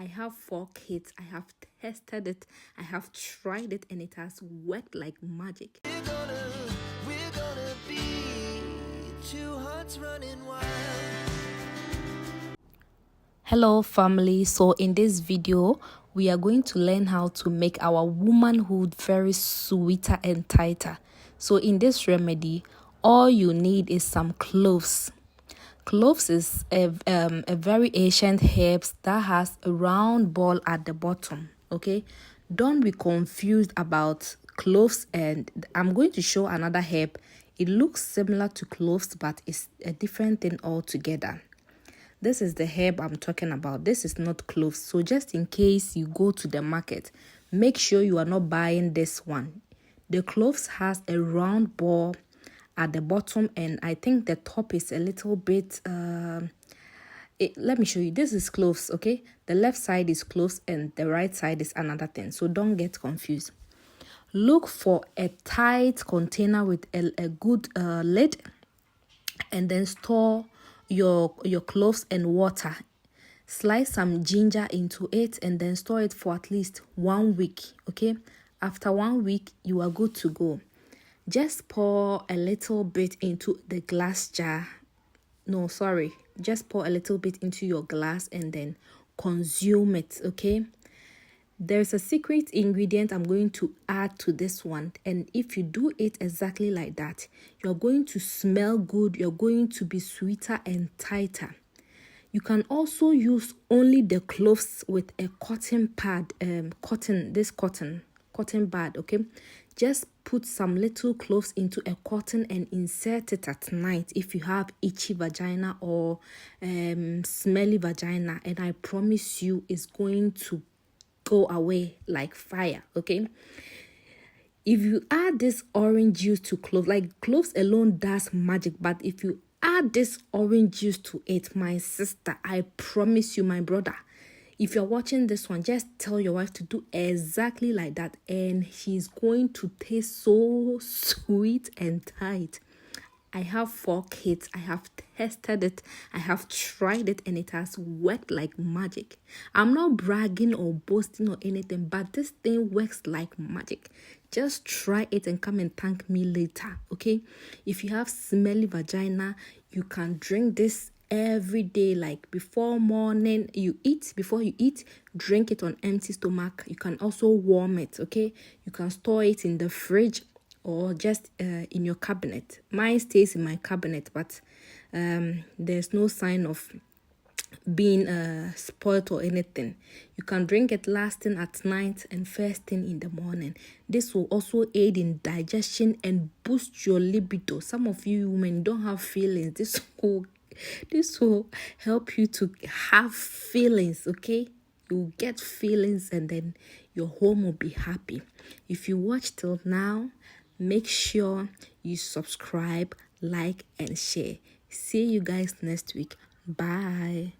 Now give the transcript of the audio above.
I have 4 kids. I have tested it. I have tried it, and it has worked like magic. We're gonna be two hearts running wild. Hello family, so in this video we are going to learn how to make our womanhood very sweeter and tighter. So in this remedy, all you need is some cloves. Cloves is a very ancient herb that has a round ball at the bottom. Okay, don't be confused about cloves, and I'm going to show another herb. It looks similar to cloves, but it's a different thing altogether. This is the herb I'm talking about. This is not cloves. So just in case you go to the market, make sure you are not buying this one. The cloves has a round ball at the bottom, and I think the top is a little bit let me show you. This is cloves, okay? The left side is cloves and the right side is another thing. So don't get confused. Look for a tight container with a good lid, and then store your cloves and water. Slice some ginger into it and then store it for at least 1 week. Okay, after 1 week you are good to go. Just pour a little bit into the glass jar. Just pour a little bit into your glass and then consume it. Okay, there's a secret ingredient I'm going to add to this one, and if you do it exactly like that, you're going to smell good, you're going to be sweeter and tighter. You can also use only the cloves with a cotton pad, cotton pad. Okay, just put some little cloves into a cotton and insert it at night if you have itchy vagina or smelly vagina, and I promise you it's going to go away like fire. Okay, if you add this orange juice to cloves, like cloves alone does magic, but if you add this orange juice to it, my sister, I promise you, my brother, if you're watching this one, just tell your wife to do exactly like that, and she's going to taste so sweet and tight. I have 4 kids. I have tested it. I have tried it, and it has worked like magic. I'm not bragging or boasting or anything, but this thing works like magic. Just try it and come and thank me later, okay? If you have smelly vagina, you can drink this every day, like before you eat, drink it on empty stomach. You can also warm it, okay? You can store it in the fridge or just in your cabinet. Mine stays in my cabinet, but there's no sign of being spoiled or anything. You can drink it last thing at night and first thing in the morning. This will also aid in digestion and boost your libido. Some of you women don't have feelings. This will help you to have feelings, okay? You'll get feelings, and then your home will be happy. If you watch till now, make sure you subscribe, like, and share. See you guys next week. Bye.